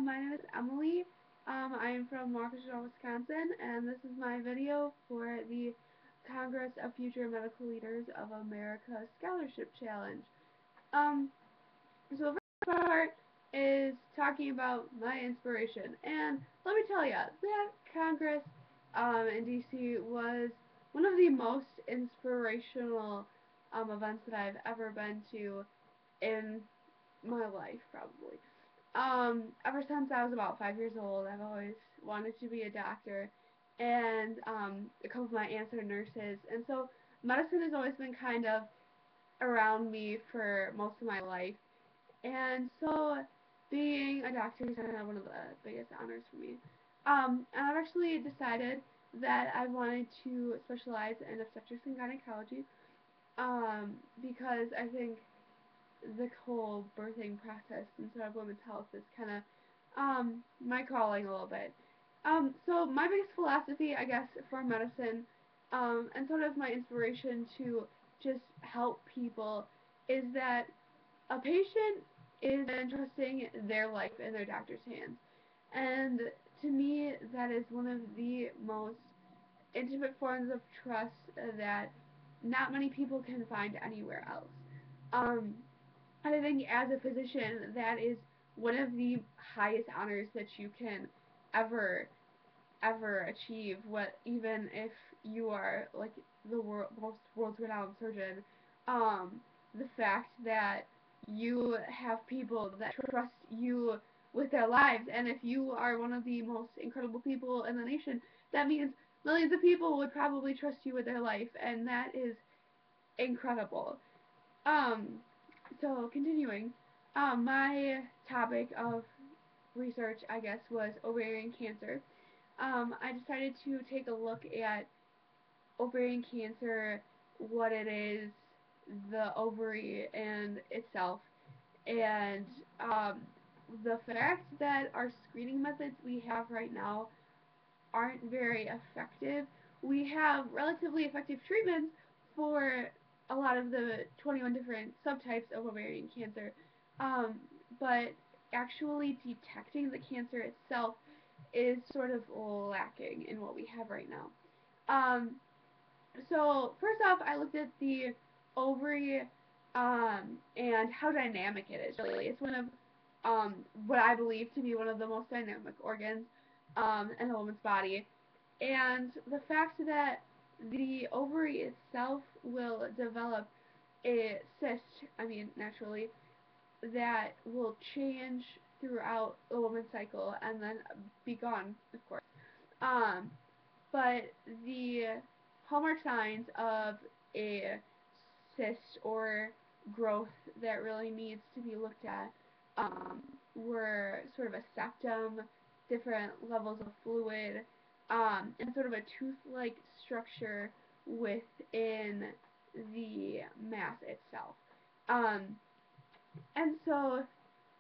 My name is Emily. I am from Waukesha, Wisconsin, and this is my video for the Congress of Future Medical Leaders of America Scholarship Challenge. Um, so the first part is talking about my inspiration, and let me tell you, that Congress in DC was one of the most inspirational events that I've ever been to in my life, probably. Ever since I was about 5 years old, I've always wanted to be a doctor, and a couple of my aunts are nurses, and so medicine has always been kind of around me for most of my life, and so being a doctor is kind of one of the biggest honors for me. And I've actually decided that I wanted to specialize in obstetrics and gynecology, because I think the whole birthing process and sort of women's health is kind of my calling a little bit. So my biggest philosophy, I guess, for medicine, and sort of my inspiration to just help people is that a patient is entrusting their life in their doctor's hands. And to me, that is one of the most intimate forms of trust that not many people can find anywhere else. Um, and I think as a physician, that is one of the highest honors that you can ever achieve. What even if you are like the most world renowned surgeon, the fact that you have people that trust you with their lives, and if you are one of the most incredible people in the nation, that means millions of people would probably trust you with their life, and that is incredible. Um, so continuing, my topic of research, I guess, was ovarian cancer. I decided to take a look at ovarian cancer, what it is, the ovary and itself, and the fact that our screening methods we have right now aren't very effective. We have relatively effective treatments for a lot of the 21 different subtypes of ovarian cancer, um, but actually detecting the cancer itself is sort of lacking in what we have right now. Um, so first off, I looked at the ovary, and how dynamic it is. Really, it's one of what I believe to be one of the most dynamic organs in a woman's body, and the fact that the ovary itself will develop a cyst, I mean naturally, that will change throughout a woman's cycle and then be gone, of course. Um, but the hallmark signs of a cyst or growth that really needs to be looked at were sort of a septum, different levels of fluid, and sort of a tooth-like structure within the mass itself. Um, and so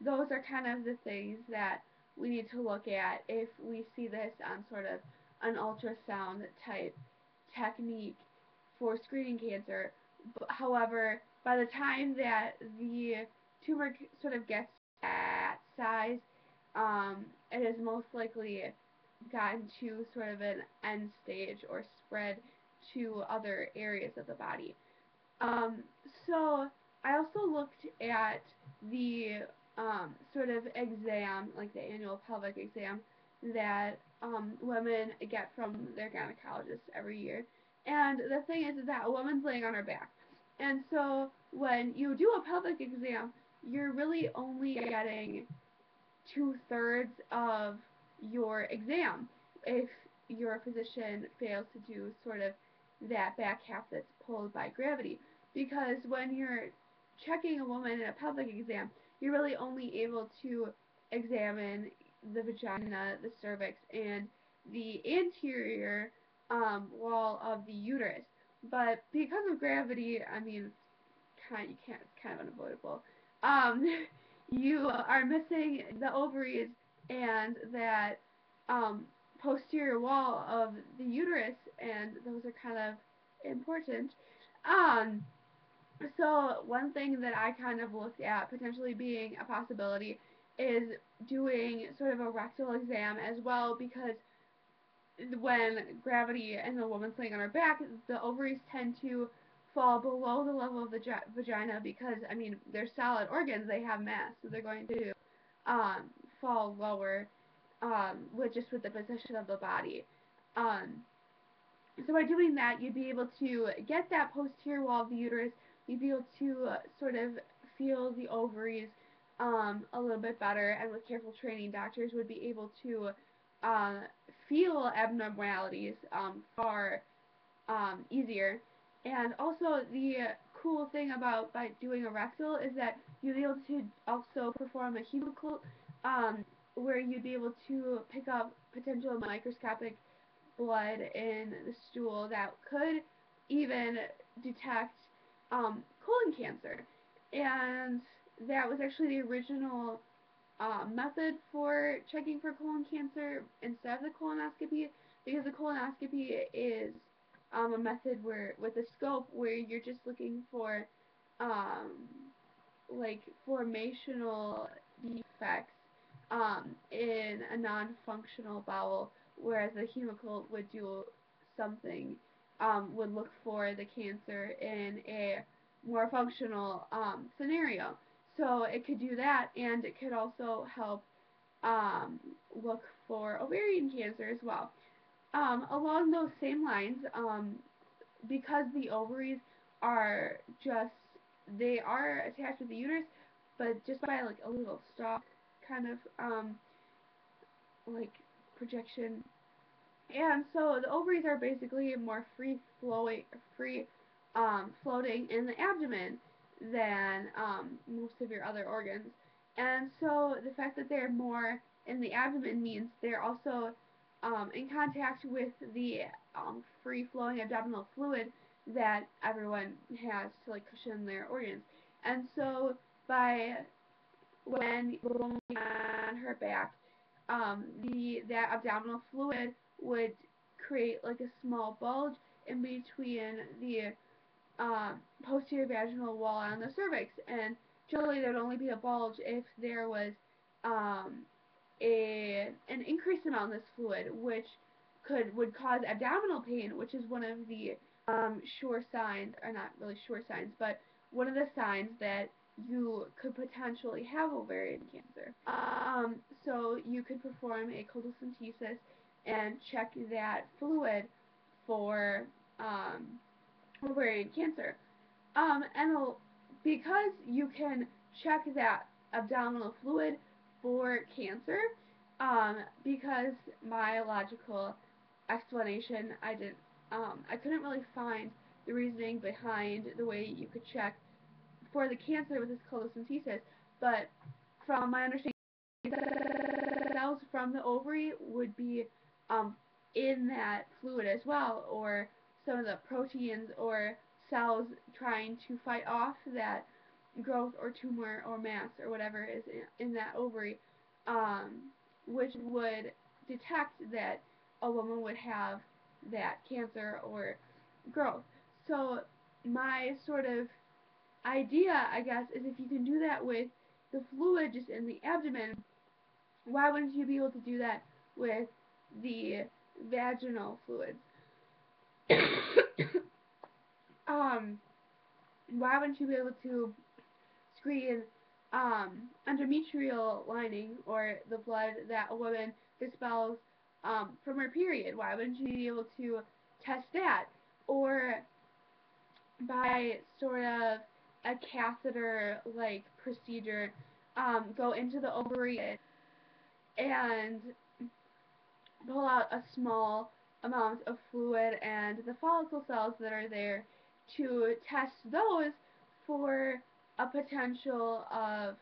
those are kind of the things that we need to look at if we see this on sort of an ultrasound type technique for screening cancer. However, by the time that the tumor sort of gets that size, it has most likely gotten to sort of an end stage or spread to other areas of the body. Um, so I also looked at the sort of exam, like the annual pelvic exam that women get from their gynecologist every year. And the thing is that a woman's laying on her back. And so when you do a pelvic exam, you're really only getting 2/3 of your exam if your physician fails to do sort of that back half that's pulled by gravity. Because when you're checking a woman in a pelvic exam, you're really only able to examine the vagina, the cervix, and the anterior wall of the uterus. But because of gravity, I mean, you can't, it's kind of unavoidable. Um, you are missing the ovaries and that um, posterior wall of the uterus, and those are kind of important. Um, so one thing that I kind of looked at potentially being a possibility is doing sort of a rectal exam as well, because when gravity and the woman's laying on her back, the ovaries tend to fall below the level of the vagina, because, I mean, they're solid organs, they have mass, so they're going to um, fall lower, with the position of the body. Um, so by doing that, you'd be able to get that posterior wall of the uterus. You'd be able to sort of feel the ovaries a little bit better, and with careful training, doctors would be able to uh, feel abnormalities far easier. And also, the cool thing about by doing a rectal is that you'll be able to also perform a hemocult, where you'd be able to pick up potential microscopic blood in the stool that could even detect colon cancer. And that was actually the original method for checking for colon cancer instead of the colonoscopy, because the colonoscopy is a method where, with a scope, where you're just looking for um, like formational defects in a non-functional bowel, whereas the hemocult would do something, would look for the cancer in a more functional scenario. So it could do that, and it could also help look for ovarian cancer as well. Along those same lines, because the ovaries are just, they are attached with the uterus, but just by like a little stalk kind of like projection. And so the ovaries are basically more free floating in the abdomen than most of your other organs. And so the fact that they're more in the abdomen means they're also in contact with the free flowing abdominal fluid that everyone has to like cushion their organs. And so by when on her back, that abdominal fluid would create like a small bulge in between the posterior vaginal wall and the cervix. And generally, there would only be a bulge if there was um, an increased amount of this fluid, which would cause abdominal pain, which is one of the sure signs, or not really sure signs, but one of the signs that you could potentially have ovarian cancer. So you could perform a choledocentesis and check that fluid for ovarian cancer. And because you can check that abdominal fluid for cancer, because my logical explanation, I couldn't really find the reasoning behind the way you could check for the cancer with this choledocentesis, but from my understanding, cells from the ovary would be um, in that fluid as well, or some of the proteins or cells trying to fight off that growth or tumor or mass or whatever is in that ovary, um, which would detect that a woman would have that cancer or growth. So my sort of idea, I guess, is if you can do that with the fluid just in the abdomen, why wouldn't you be able to do that with the vaginal fluids? um, why wouldn't you be able to screen endometrial lining, or the blood that a woman expels from her period? Why wouldn't you be able to test that? Or by sort of a catheter like procedure, go into the ovary and pull out a small amount of fluid and the follicle cells that are there, to test those for a potential of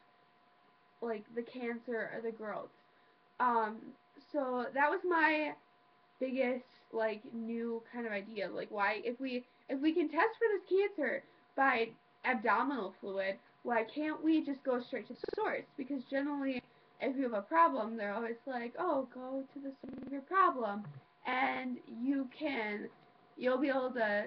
like the cancer or the growth. Um, so that was my biggest like new kind of idea. Like, why, if we can test for this cancer by abdominal fluid, why can't we just go straight to the source? Because generally, if you have a problem, they're always like, oh, go to the source of your problem, and you'll be able to,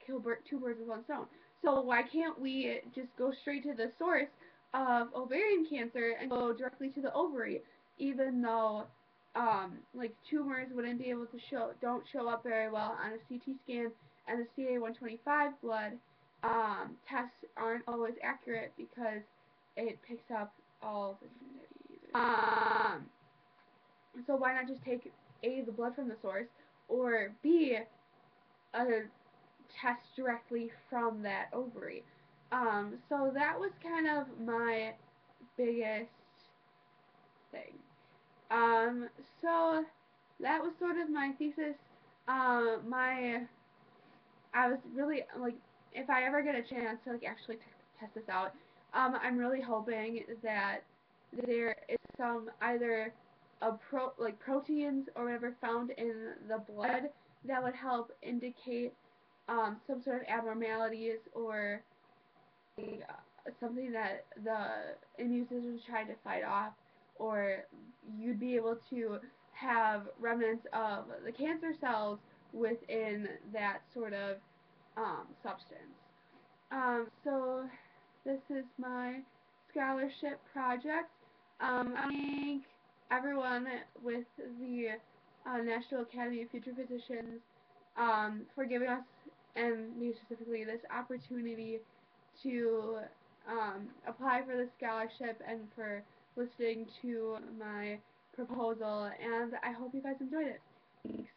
kill two birds with one stone. So why can't we just go straight to the source of ovarian cancer and go directly to the ovary, even though like tumors wouldn't be able to don't show up very well on a CT scan, and the CA-125 blood tests aren't always accurate because it picks up all the so why not just take A, the blood from the source, or B, a test directly from that ovary. So that was kind of my biggest thing. Um, so that was sort of my thesis. My I was really like, if I ever get a chance to like actually test this out, I'm really hoping that there is some either a proteins or whatever found in the blood that would help indicate some sort of abnormalities or something that the immune system is trying to fight off, or you'd be able to have remnants of the cancer cells within that sort of substance. So this is my scholarship project. I thank everyone with the National Academy of Future Physicians for giving us, and me specifically, this opportunity to apply for the scholarship and for listening to my proposal. And I hope you guys enjoyed it. Thanks.